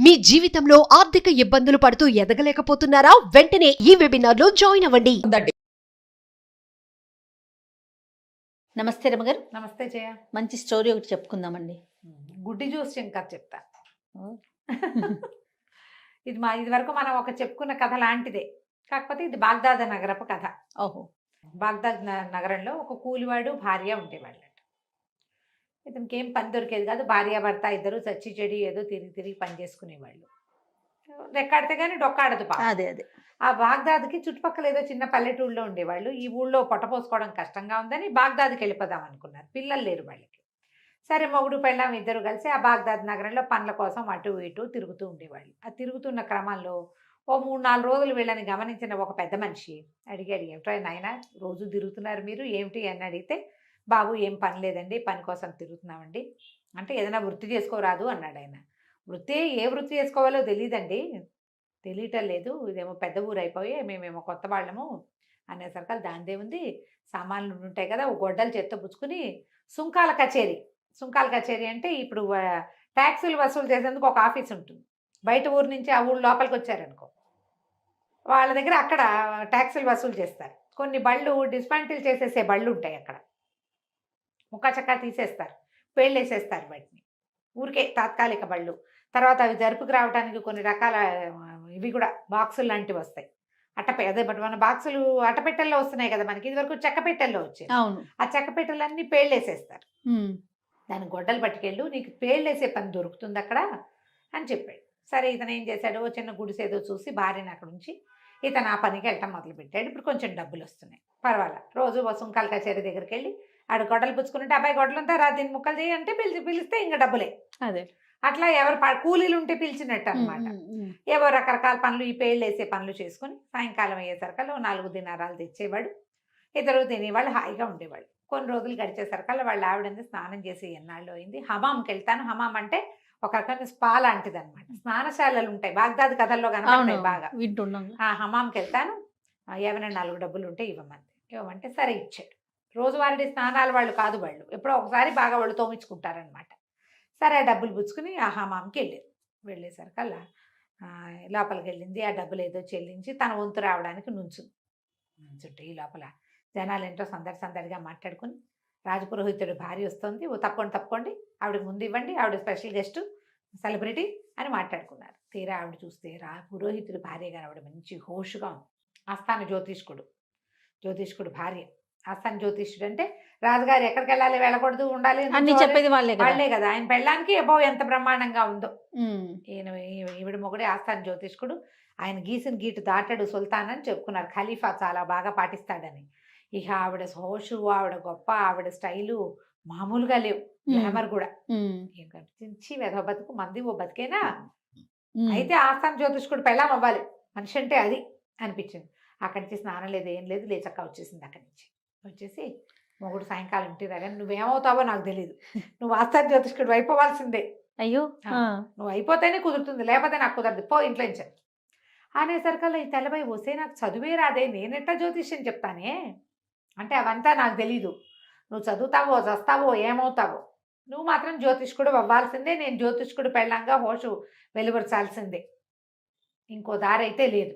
మీ జీవితంలో ఆర్థిక ఇబ్బందులు పడుతూ ఎదగలేకపోతున్నారా? వెంటనే ఈ వెబినార్ లో జాయిన్ అవ్వండి. ఉందండి. నమస్తే రమగారు. నమస్తే జయ. మంచి స్టోరీ ఒకటి చెప్పుకుందామండి. గుడ్డి జ్యూస్ ఇంకా చెప్తా. ఇది వరకు మనం ఒక చెప్పుకున్న కథ లాంటిదే, కాకపోతే ఇది బాగ్దాద్ నగరపు కథ. ఓహో. బాగ్దాద్ నగరంలో ఒక కూలివాడు భార్య ఉండేవాళ్ళట. ఇతనికి ఏం పని దొరికేది కాదు. భార్య భర్త ఇద్దరు చచ్చి చెడి ఏదో తిరిగి తిరిగి పని చేసుకునేవాళ్ళు. రెక్కాడితే కానీ డొక్కాడదు పాపం. అదే అదే. ఆ బాగ్దాద్కి చుట్టుపక్కల ఏదో చిన్న పల్లెటూళ్ళలో ఉండేవాళ్ళు. ఈ ఊళ్ళో పొట్టపోసుకోవడం కష్టంగా ఉందని బాగ్దాద్కి వెళ్ళిపోదాం అనుకున్నారు. పిల్లలు లేరు వాళ్ళకి. సరే, మొగుడు పెళ్ళాం ఇద్దరు కలిసి ఆ బాగ్దాద్ నగరంలో పనుల కోసం అటు ఇటు తిరుగుతూ ఉండేవాళ్ళు. ఆ తిరుగుతున్న క్రమంలో ఓ 3-4 రోజులు వీళ్ళని గమనించిన ఒక పెద్ద మనిషి అడిగాడు, ఏమిటో నాయన రోజు తిరుగుతున్నారు మీరు, ఏమిటి అని అడిగితే, బాబు ఏం పని లేదండి, పని కోసం తిరుగుతున్నామండి అంటే, ఏదైనా వృత్తి చేసుకోరాదు అన్నాడు ఆయన. ఏ వృత్తి చేసుకోవాలో తెలియదండి, తెలియటం లేదు, ఇదేమో పెద్ద ఊరు అయిపోయి మేమేమో కొత్త వాళ్ళము అనేసరికి, దానిదే ఉంది, సామాన్లు ఉంటాయి కదా, గొడ్డలు చేత్తో పుచ్చుకుని సుంకాల కచేరీ అంటే ఇప్పుడు ట్యాక్సులు వసూలు చేసేందుకు ఒక ఆఫీస్ ఉంటుంది. బయట ఊరు నుంచి ఆ ఊరు లోపలికి వచ్చారనుకో, వాళ్ళ దగ్గర అక్కడ ట్యాక్సులు వసూలు చేస్తారు. కొన్ని బళ్ళు డిస్మాంటిల్ చేసేసే బళ్ళు ఉంటాయి అక్కడ, ముక్కచక్కా తీసేస్తారు, పేళ్ళేసేస్తారు వాటిని, ఊరికే తాత్కాలిక బళ్ళు. తర్వాత అవి జరుపుకు రావడానికి కొన్ని రకాల ఇవి కూడా బాక్సులు లాంటివి వస్తాయి. అదే మన బాక్సులు అట్టపెట్టెల్లో వస్తున్నాయి కదా మనకి, ఇది వరకు చెక్కపెట్టెల్లో వచ్చాయి. ఆ చెక్కపెట్టెలన్నీ పేళ్ళేసేస్తారు. దాని గొడ్డలు పట్టుకెళ్ళు, నీకు పేళ్ళేసే పని దొరుకుతుంది అక్కడ అని చెప్పాడు. సరే, ఇతను ఏం చేశాడు, చిన్న గుడిసేదో చూసి భార్యను అక్కడ ఉంచి ఇతను ఆ పనికి వెళ్ళటం మొదలుపెట్టాడు. ఇప్పుడు కొంచెం డబ్బులు వస్తున్నాయి, పర్వాలేదు. రోజు సుంకాల కచేరీ దగ్గరికి వెళ్ళి ఆడు గొడ్డలు పుచ్చుకున్నట్టు, అబ్బాయి గొడ్డలంతా రా దీన్ని ముక్కలు చేయి అంటే పిలిస్తే ఇంకా డబ్బులే. అదే అట్లా ఎవరు కూలీలు ఉంటే పిలిచినట్టు అనమాట. ఏవో రకరకాల పనులు, ఈ పేళ్ళు వేసే పనులు చేసుకుని సాయంకాలం అయ్యేసరికల్లా 4 దినారాలు తెచ్చేవాడు. ఇద్దరు తినేవాళ్ళు, హాయిగా ఉండేవాళ్ళు. కొన్ని రోజులు గడిచేసరికల్లా వాళ్ళ ఆవిడంది స్నానం చేసి ఎన్నాళ్ళు అయింది, హమాంకి వెళ్తాను. హమాం అంటే ఒక రకమైన స్పా లాంటిది అనమాట. స్నానశాలలు ఉంటాయి బాగ్దాద్ కథల్లో కనబడతాయి బాగా. ఆ హమాంకి వెళ్తాను, ఏమైనా 4 డబ్బులు ఉంటే ఇవ్వమంటే సరే ఇచ్చాడు. రోజువారీ స్నానాలు వాళ్ళు కాదు, వాళ్ళు ఎప్పుడో ఒకసారి బాగా వాళ్ళు తోమించుకుంటారనమాట. సరే, ఆ డబ్బులు పుచ్చుకుని ఆ హమాంకి వెళ్ళేసరికల్లా లోపలికి వెళ్ళింది. ఆ డబ్బులు ఏదో చెల్లించి తన వంతు రావడానికి నుంచుంటే ఈ లోపల జనాలు ఏంటో సందడిగా మాట్లాడుకుని, రాజపురోహితుడు భార్య వస్తుంది, ఓ తప్పకోండి ఆవిడకి ముందు ఇవ్వండి, ఆవిడ స్పెషల్ గెస్ట్ సెలబ్రిటీ అని మాట్లాడుకున్నారు. తీరా ఆవిడ చూస్తే పురోహితుడు భార్య గారు, ఆవిడ మంచి హోషుగా ఉంది. ఆస్థాన జ్యోతిష్కుడు భార్య. ఆస్థాన జ్యోతిష్యుడు అంటే రాజుగారు ఎక్కడికి వెళ్ళాలి, వెళ్ళకూడదు, ఉండాలి అన్ని చెప్పేది వాళ్ళే కదా. ఆయన పెళ్ళానికి ఎంత బ్రహ్మాండంగా ఉందో. ఈవిడ మొగుడే ఆస్థాన జ్యోతిష్కుడు. ఆయన గీసిన గీటు దాటాడు సుల్తాన్ అని చెప్పుకున్నారు. ఖలీఫా చాలా బాగా పాటిస్తాడని. ఇక ఆవిడ హోషు, ఆవిడ గొప్ప, ఆవిడ స్టైలు మామూలుగా లేవు. గ్లామర్ కూడా చించి వెధవ బతుకు, మంది ఓ బతికేనా. అయితే ఆస్థాన జ్యోతిష్కుడు పెళ్ళాం అవ్వాలి, మనిషి అంటే అది అనిపించింది. అక్కడి నుంచి స్నానం లేదు, ఏం లేదు, లేచక్క వచ్చేసింది. అక్కడి నుంచి వచ్చేసి, మొగుడు సాయంకాలం ఇంటికి రాగానే, నువ్వేమవుతావో నాకు తెలియదు, నువ్వు ఆస్థాన జ్యోతిష్కుడు అయిపోవాల్సిందే. అయ్యో, నువ్వు అయిపోతేనే కుదురుతుంది, లేకపోతే నాకు కుదరదు, పో ఇంట్లో నుంచి అనేసరికల్లా ఈ తెల్లబోయి, వస్తే నాకు చదువే రాదే, నేనెట్టా జ్యోతిష్యం చెప్తానే అంటే, అవంతా నాకు తెలీదు, నువ్వు చదువుతావో చస్తావో ఏమవుతావో, నువ్వు మాత్రం జ్యోతిష్కుడు అవ్వాల్సిందే, నేను జ్యోతిష్కుడు పెళ్ళంగా హోషు వెలువరచాల్సిందే, ఇంకో దారి అయితే లేదు,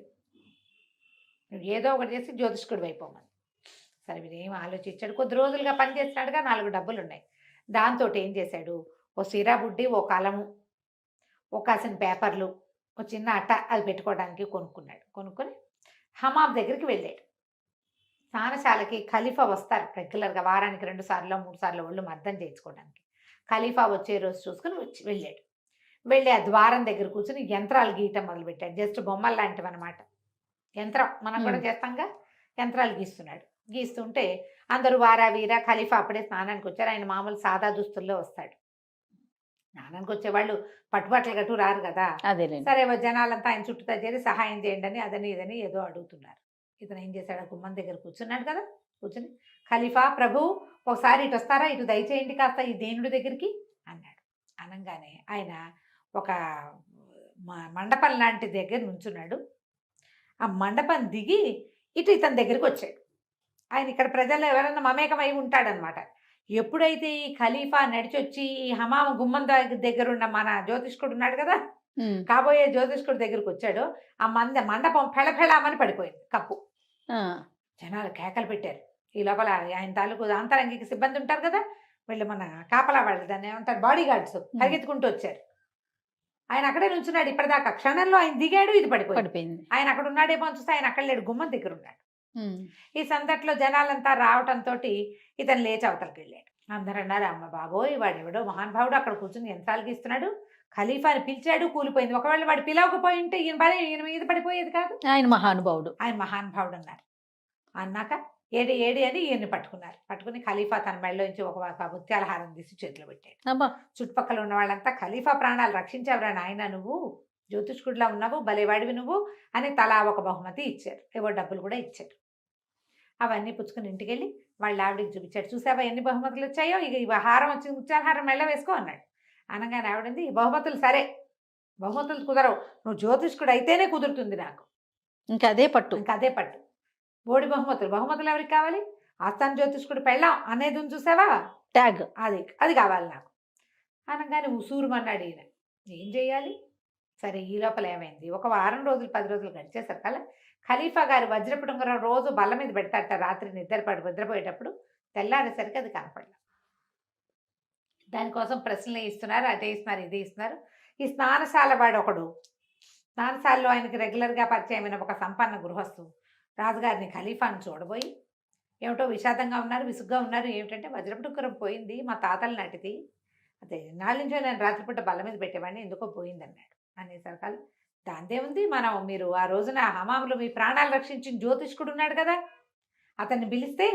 నువ్వు ఏదో ఒకటి చేసి జ్యోతిష్కుడు అయిపోమని. సరే, వీరేం ఆలోచించాడు. కొద్ది రోజులుగా పనిచేస్తున్నాడుగా, 4 డబ్బులు ఉన్నాయి. దాంతో ఏం చేశాడు, ఓ సిరా బుడ్డి, ఓ కలము, ఓ కాసిన పేపర్లు, ఓ చిన్న అట్ట అది పెట్టుకోవడానికి కొనుక్కొని హమాం దగ్గరికి వెళ్ళాడు. స్నానశాలకి ఖలీఫా వస్తారు రెగ్యులర్గా, వారానికి 2 సార్లు 3 సార్లు ఒళ్ళు మర్దం చేయించుకోవడానికి. ఖలీఫా వచ్చే రోజు చూసుకుని వెళ్ళి ఆ ద్వారం దగ్గర కూర్చుని యంత్రాలు గీయటం మొదలుపెట్టాడు. జస్ట్ బొమ్మలు లాంటివి అనమాట. యంత్రం మనం కూడా చేస్తాంగా, యంత్రాలు గీస్తుంటే అందరూ వారా వీరా. ఖలీఫా అప్పుడే స్నానానికి వచ్చారు. ఆయన మామూలు సాదా దుస్తుల్లో వస్తాడు. స్నానానికి వచ్చేవాళ్ళు పట్టుబట్టలు కట్టు రారు కదా. సరే, జనాలంతా ఆయన చుట్టూ చేరి సహాయం చేయండి అని అదని ఇదని ఏదో అడుగుతున్నారు. ఇతను ఏం చేశాడు, గుమ్మం దగ్గర కూర్చున్నాడు కదా, కూర్చుని, ఖలీఫా ప్రభు ఒకసారి ఇటు వస్తారా, ఇటు దయచేయండి కాస్త ఈ దేనుడి దగ్గరికి అన్నాడు. అనగానే ఆయన ఒక మండపం లాంటి దగ్గర నుంచున్నాడు. ఆ మండపం దిగి ఇటు ఇతని దగ్గరికి వచ్చాడు. ఆయన ఇక్కడ ప్రజల్లో ఎవరైనా మమేకమై ఉంటాడనమాట. ఎప్పుడైతే ఈ ఖలీఫా నడిచొచ్చి ఈ హమామ గుమ్మం దగ్గర ఉన్న మన జ్యోతిష్కుడు ఉన్నాడు కదా, ఉమ్, కాబోయే జ్యోతిష్కుడి దగ్గరికి వచ్చాడు. ఆ మండపం ఫెళఫెళామని పడిపోయింది కప్పు. ఆ, జనాలు కేకలు పెట్టారు. ఈ లోపల ఆయన తాలూకు అంతరంగిక సిబ్బంది ఉంటారు కదా, వీళ్ళు మన కాపలా వాళ్ళు దాన్ని ఏమంటారు, బాడీ గార్డ్స్ పరిగెత్తుకుంటూ వచ్చారు. ఆయన అక్కడే నుంచున్నాడు ఇప్పటిదాకా. క్షణంలో ఆయన దిగాడు, ఇది పడిపోయింది. పడిపోయింది. ఆయన అక్కడ ఉన్నాడేమో అని చూస్తే ఆయన అక్కడ లేడు, గుమ్మం దగ్గర ఉన్నాడు. ఉమ్, ఈ సందట్లో జనాలంతా రావటంతో ఇతను లేచి అవతలకి వెళ్ళాడు. అందరూ అన్నారు, అమ్మ బాబోయ్ వాడెవడో మహానుభావుడు అక్కడ కూర్చుని యంత్రాలకి ఇస్తున్నాడు, ఖలీఫాని పిలిచాడు, కూలిపోయింది. ఒకవేళ వాడు పిలవకపోయి ఉంటే ఈయన మీద పడిపోయేది కాదు. ఆయన మహానుభావుడు. ఆయన మహానుభావుడు అన్నారు. అన్నాక ఏడి ఏడి అని ఈయన్ని పట్టుకున్నారు. పట్టుకుని ఖలీఫా తన మెడలోంచి ఒక ముత్యాల హారం తీసి చేతిలో పెట్టాడు. అబ్బా. చుట్టుపక్కల ఉన్న వాళ్ళంతా ఖలీఫా ప్రాణాలు రక్షించావురా నాయన, నువ్వు జ్యోతిష్కుడిలా ఉన్నావు, భలేవాడివి నువ్వు అని తలా ఒక బహుమతి ఇచ్చారు. ఏవో డబ్బులు కూడా ఇచ్చారు. అవన్నీ పుచ్చుకుని ఇంటికి వెళ్ళి వాళ్ళ ఆవిడకి చూపించాడు. చూసావా ఎన్ని బహుమతులు వచ్చాయో, ఇక ఇవి హారం వచ్చింది, ముత్యాల హారం మెళ్ళ వేసుకో అన్నాడు. అనగానే ఆవిడంది, ఈ బహుమతులు సరే, బహుమతులు కుదరవు, నువ్వు జ్యోతిష్కుడు అయితేనే కుదురుతుంది నాకు. ఇంకా అదే పట్టు. ఇంకా అదే పట్టు. బోడి బహుమతులు ఎవరికి కావాలి? ఆస్థాన జ్యోతిష్కుడు పెళ్ళాం అనేది ఉంది చూసావా, ట్యాగ్. అది కావాలి నాకు అనగానే ఉసూరుమన్నాడు ఈయన. ఏం చేయాలి? సరే, ఈ లోపల ఏమైంది, ఒక వారం రోజులు 10 రోజులు గడిచేసరికల్లా ఖలీఫా గారి వజ్రపు ఉంగరం రోజు బల్ల మీద పెడతాట. రాత్రి నిద్రపోయేటప్పుడు తెల్లారేసరికి అది కనపడలేదు. దానికోసం ప్రశ్నలు ఇస్తున్నారు, అదే ఇస్తున్నారు, ఇదే ఇస్తున్నారు. ఈ స్నానశాల వాడు ఒకడు, స్నానశాలలో ఆయనకి రెగ్యులర్గా పరిచయమైన ఒక సంపన్న గృహస్థు రాజుగారిని ఖలీఫాని చూడబోయి, ఏమిటో విషాదంగా ఉన్నారు, విసుగ్గా ఉన్నారు. ఏమిటంటే, వజ్రపు ఉంగరం పోయింది, మా తాతల నాటిది, అదే నాళ్ళ నుంచో నేను రాత్రిపూట బల్ల మీద పెట్టేవాడిని, ఎందుకో పోయిందన్నాడు. అనేసరికాలు దాందే ఉంది, మీరు ఆ రోజున హమాములు మీ ప్రాణాలు రక్షించిన జ్యోతిష్కుడు ఉన్నాడు కదా, అతన్ని పిలిస్తే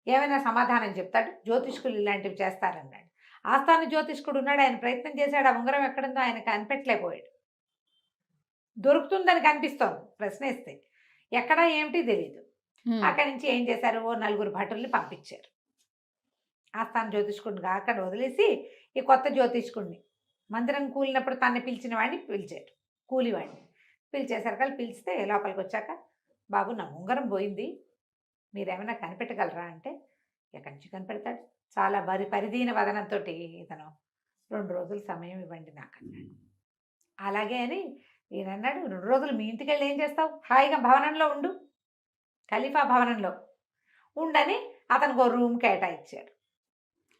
ఏమైనా సమాధానం చెప్తాడు, జ్యోతిష్కులు ఇలాంటివి చేస్తారన్నాడు. ఆస్థాన జ్యోతిష్కుడు ఉన్నాడు, ఆయన ప్రయత్నం చేశాడు, ఆ ఉంగరం ఎక్కడుందో ఆయన కనిపెట్టలేకపోయాడు. దొరుకుతుందని కనిపిస్తోంది, ప్రశ్నిస్తే ఎక్కడా ఏమిటి తెలియదు. అక్కడి నుంచి ఏం చేశారు, ఓ 4 భటుల్ని పంపించారు. ఆస్థాన జ్యోతిష్కుడిని అక్కడ వదిలేసి ఈ కొత్త జ్యోతిష్కుడిని, మందిరం కూలినప్పుడు తన్ని పిలిచిన వాడిని పిలిచారు, కూలివాడిని పిలిచేసరికి పిలిస్తే లోపలికి వచ్చాక, బాబు నా ఉంగరం పోయింది, మీరేమైనా కనిపెట్టగలరా అంటే, ఎక్కడి నుంచి కనిపెడతాడు, చాలా పరిదీన వదనంతో ఇతను 2 రోజులు సమయం ఇవ్వండి నాకు అన్నాడు. అలాగే అని ఈయన అన్నాడు, 2 రోజులు మీ ఇంటికి వెళ్ళి ఏం చేస్తావు, హాయిగా భవనంలో ఉండు, ఖలీఫా భవనంలో ఉండని అతనికి ఒక రూమ్ కేటాయించారు.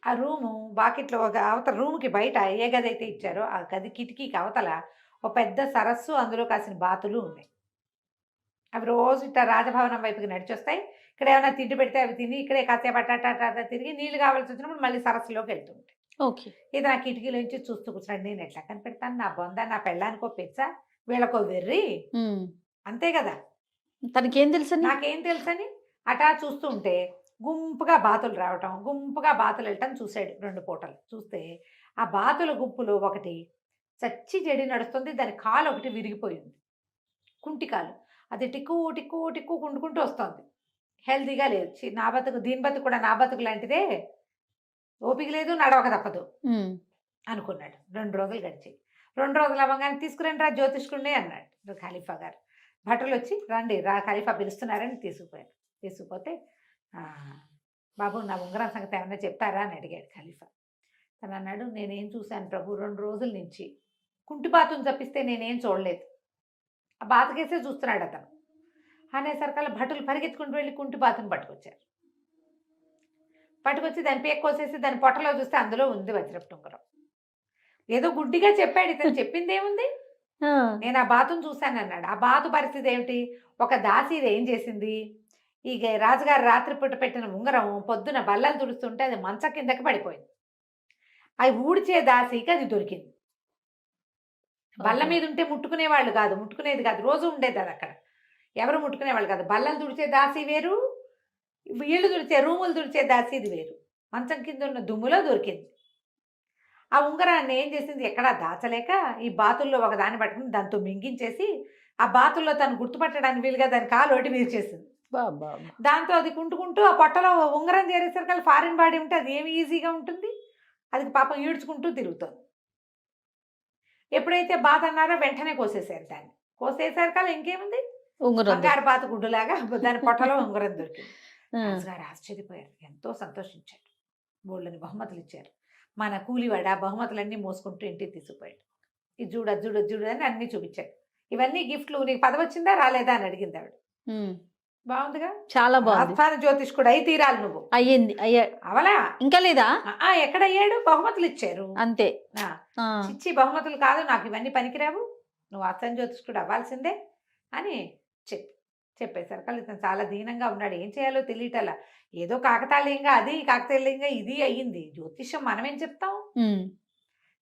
ఆ రూము వాకిట్లో ఒక అవతల రూమ్కి బయట ఏ గది అయితే ఇచ్చారో ఆ గది కిటికీకి అవతల ఒక పెద్ద సరస్సు, అందులో కాసిన బాతులు ఉన్నాయి. అవి రోజు ఇట్లా రాజభవనం వైపుకి నడిచొస్తాయి. ఇక్కడ ఏమైనా తిండి పెడితే అవి తిని ఇక్కడే కాసేపు అట్ట తిరిగి నీళ్ళు కావాల్సి వచ్చినప్పుడు మళ్ళీ సరస్సులోకి వెళ్తుంటాయి. ఓకే. ఇది నా కిటికీలోంచి చూస్తూ కూర్చున్నాడు. నేను ఎట్లా కనిపెడతాను, నా బొంద, నా పెళ్ళానికో పెచ్చ, వీళ్ళకో వెర్రి, అంతే కదా, తనకేం తెలుసు? నాకేం తెలుసని అటా చూస్తూ ఉంటే గుంపుగా బాతులు రావటం, గుంపుగా బాతులు వెళ్ళటం చూశాడు. 2 పూటలు చూస్తే ఆ బాతుల గుంపులో ఒకటి చచ్చి చెడి నడుస్తుంది, దాని కాలు ఒకటి విరిగిపోయింది, కుంటి కాలు. అది టిక్కు టిక్కు టిక్కు కుండుకుంటూ వస్తుంది, హెల్తీగా లేదు. నా బతుకు దీని బతుకు కూడా నా బతుకు లాంటిదే, ఓపిక లేదు, నడవక తప్పదు అనుకున్నాడు. 2 రోజులు గడిచి 2 రోజులు అవ్వగానే తీసుకురండి రా జ్యోతిష్కుడిని అన్నాడు ఖలీఫా గారు. భటులు వచ్చి రండి ఖలీఫా పిలుస్తున్నారని తీసుకుపోయారు. తీసుకుపోతే, బాబు నా ఉంగరం సంగతి ఏమన్నా చెప్తారా అని అడిగాడు ఖలీఫా. తను అన్నాడు, నేనేం చూశాను ప్రభు, 2 రోజుల నుంచి కుంటి బాతుని తప్పిస్తే నేనేం చూడలేదు, ఆ బాతకేసే చూస్తున్నాడు అతను అనేసరికల్లా భటులు పరిగెత్తుకుంటూ వెళ్ళి కుంటి బాతుని పట్టుకొచ్చారు. పట్టుకొచ్చి దాని పేక కోసేసి దాని పొట్టలో చూస్తే అందులో ఉంది వజ్రపు ఉంగరం. ఏదో గుడ్డిగా చెప్పాడు, ఇతను చెప్పింది ఏముంది, నేను ఆ బాతుని చూశాను అన్నాడు. ఆ బాతు పరిస్థితి ఏమిటి, ఒక దాసి ఏం చేసింది, ఈ రాజుగారు రాత్రిపూట పెట్టిన ఉంగరం పొద్దున బల్లలు తుడుస్తుంటే అది మంచం కిందకి పడిపోయింది. అవి ఊడ్చే దాసికి అది దొరికింది. బల్ల మీద ఉంటే ముట్టుకునేది కాదు, రోజు ఉండేది అది అక్కడ, ఎవరు ముట్టుకునేవాళ్ళు కాదు. బల్లలు తుడిచే దాసి వేరు, ఇళ్ళు రూములు తుడిచే దాసి ఇది వేరు. మంచం కింద ఉన్న దుమ్ములో దొరికింది. ఆ ఉంగరాన్ని ఏం చేసింది, ఎక్కడా దాచలేక ఈ బాతుల్లో ఒక దాన్ని పట్టుకుని దాంతో మింగించేసి ఆ బాతుల్లో తను గుర్తుపట్టడానికి వీలుగా దాని కాలు ఒకటి విరిచేసింది. దాంతో అది కుంటుకుంటూ ఆ పొట్టలో ఉంగరం చేరేసరికి ఫారిన్ బాడీ ఉంటే అది ఏమి ఈజీగా ఉంటుంది, అది పాపం ఈడ్చుకుంటూ తిరుగుతుంది. ఎప్పుడైతే బాత అన్నారో వెంటనే కోసేసారు దాన్ని. కోసేసరికి ఇంకేముంది, బంగారు బాత గుడ్డులాగా దాని పొట్టలో ఉంగరం దొరికింది. రాజుగారు ఆశ్చర్యపోయారు, ఎంతో సంతోషించారు, బోళ్ళని బహుమతులు ఇచ్చారు. మన కూలివాడు ఆ బహుమతులన్నీ మోసుకుంటూ ఇంటికి తీసుకుపోయాడు. ఇది చూడు అది చూడు అది చూడు అని అన్ని చూపించాడు. ఇవన్నీ గిఫ్ట్లు, నీకు పదవి వచ్చిందా రాలేదా అని అడిగింది ఆవిడ. ఉమ్. బాగుందిగా, చాలా బాగుంది. ఆస్థాన జ్యోతిష్కుడు అయి తీరాలి నువ్వు. అయ్యింది అవలా ఇంకా లేదా? ఎక్కడ అయ్యాడు? బహుమతులు ఇచ్చారు. అంతే. ఆ, ఆ. చిచ్చి బహుమతులు కాదు, నాకు ఇవన్నీ పనికిరావు, నువ్వు ఆస్థాన జ్యోతిష్కుడు అవ్వాల్సిందే అని చెప్పేసరికి ఇతను చాలా దీనంగా ఉన్నాడు. ఏం చేయాలో తెలియటలా. ఏదో కాకతాళీయంగా అది, కాకతాళీయంగా ఇది అయ్యింది. జ్యోతిష్యం మనమేం చెప్తాం. ఉమ్.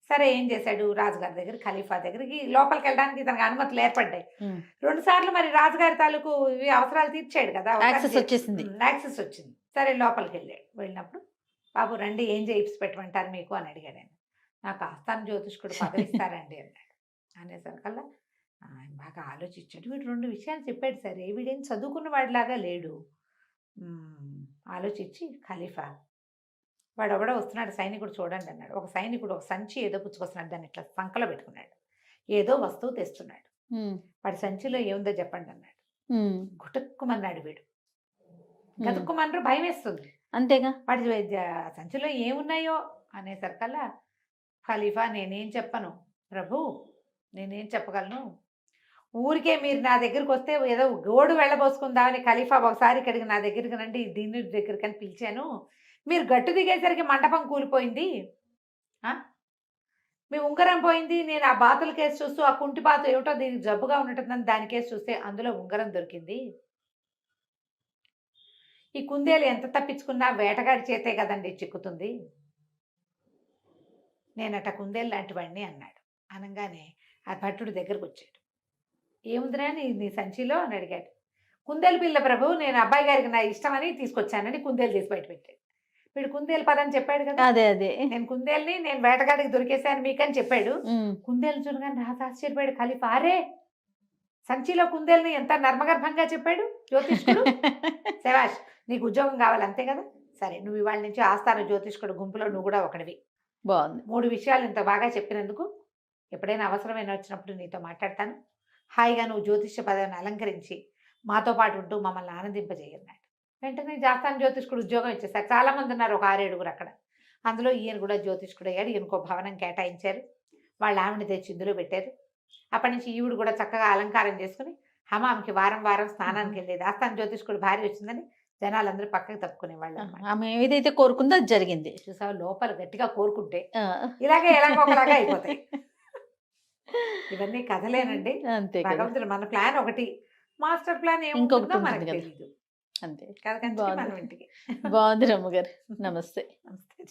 సరే ఏం చేశాడు, రాజుగారి దగ్గర, ఖలీఫా దగ్గరికి లోపలికి వెళ్ళడానికి తనకు అనుమతులు ఏర్పడ్డాయి. ఉమ్. 2 సార్లు మరి రాజుగారి తాలూకు ఇవి అవసరాలు తీర్చాడు కదా, యాక్సెస్ వచ్చేసింది. యాక్సెస్ వచ్చింది. సరే లోపలికి వెళ్ళాడు. వెళ్ళినప్పుడు బాబు రండి, ఏం చేయిప్స్ పెట్టమంటారు మీకు అని అడిగాడు ఆయన. నాకు ఆస్థాన జ్యోతిష్కుడు పదవిస్తారండి అన్నాడు. అనేసరికల్లా ఆయన బాగా ఆలోచించాడు. వీడు 2 విషయాలు చెప్పాడు. సరే వీడేం చదువుకున్న వాడిలాగా లేడు. ఆలోచించి ఖలీఫా వాడు ఎవడో వస్తున్నాడు సైనికుడు చూడండి అన్నాడు. ఒక సైనికుడు ఒక సంచి ఏదో పుచ్చుకొస్తున్నాడు, దాన్ని ఇట్లా సంకలో పెట్టుకున్నాడు. ఏదో వస్తువు తెస్తున్నాడు. ఉమ్. వాడి సంచిలో ఏముందో చెప్పండి అన్నాడు. ఉమ్. గుటుక్కుమన్నాడు వీడు. గతుక్కుమన్నారు, భయం వేస్తుంది. అంతేగా. వాడి సంచిలో ఏమున్నాయో అనేసరికల్లా ఖలీఫా నేనేం చెప్పను ప్రభు, నేనేం చెప్పగలను. ఊరికే మీరు నా దగ్గరికి వస్తే ఏదో గోడు వెళ్ళబోసుకుందామని ఖలీఫా ఒకసారి ఇక్కడికి నా దగ్గరికి రండి, దీని దగ్గరికి అని పిలిచాను. మీరు గట్టు దిగేసరికి మంటపం కూలిపోయింది, మీ ఉంగరం పోయింది. నేను ఆ బాతుల కేసు చూస్తూ, ఆ కుంటి బాతు ఏమిటో దీనికి జబ్బుగా ఉన్నట్టుందని దాని కేసు చూస్తే అందులో ఉంగరం దొరికింది. ఈ కుందేలు ఎంత తప్పించుకున్నా వేటగాడి చేతే కదండి చిక్కుతుంది. నేనట కుందేలు లాంటి వాడిని అన్నాడు. అనగానే ఆ భట్టుడి దగ్గరకు వచ్చాడు. ఏముందిరా నీ సంచిలో అని అడిగాడు. కుందేలు పిల్ల ప్రభు, నేను అబ్బాయి గారికి నా ఇష్టమని తీసుకొచ్చానని కుందేలు తీసి బయట పెట్టాడు. వీడు కుందేలు పదని చెప్పాడు కదా. అదే అదే నేను కుందేల్ని, నేను వేటగాడికి దొరికేశాను మీకని చెప్పాడు. కుందేలు చూడగానే రాజు ఆశ్చర్యపోయాడు. ఖలీఫా అరే, సంచిలో కుందేల్ని ఎంత నర్మగర్భంగా చెప్పాడు జ్యోతిష్కుడు. శభాష్, నీకు ఉద్యోగం కావాలి అంతే కదా. సరే నువ్వు ఇవాళ నుంచి ఆస్థాన జ్యోతిష్కుడు గుంపులో నువ్వు కూడా ఒకటివి. బాగుంది. 3 విషయాలు ఇంత బాగా చెప్పినందుకు ఎప్పుడైనా అవసరమైన వచ్చినప్పుడు నీతో మాట్లాడతాను. హాయిగా నువ్వు జ్యోతిష్య పదవిని అలంకరించి మాతో పాటు ఉంటూ మమ్మల్ని ఆనందింపజేయన్నాడు. వెంటనే ఆస్థాన జ్యోతిష్కుడు ఉద్యోగం ఇచ్చేసారు. చాలామంది ఉన్నారు, ఒక 6-7 అక్కడ. అందులో ఈయన కూడా జ్యోతిష్కుడు అయ్యాడు. ఈయనకో భవనం కేటాయించారు. వాళ్ళ ఆవిడని తెచ్చి ఇందులో పెట్టారు. అప్పటి నుంచి ఈవిడ కూడా చక్కగా అలంకారం చేసుకుని హమాంకి వారం వారం స్నానానికి వెళ్ళేది. ఆస్థాన జ్యోతిష్కుడు భార్య వచ్చిందని జనాలందరూ పక్కకి తప్పుకునేవాళ్ళు. ఆమె ఏదైతే కోరుకుందో అది జరిగింది. చూసావు, లోపల గట్టిగా కోరుకుంటే ఇలాగే ఎలాగోలాగా అయిపోతాయి. ఇవన్నీ కథలేనండి. అంతే. భగవంతుడు మన ప్లాన్ ఒకటి, మాస్టర్ ప్లాన్ ఏముంటుందో మనకు తెలియదు. అంతే. కథ కంచి మనం ఇంటికి. బాగుంది రమ్మ గారు. నమస్తే. నమస్తే.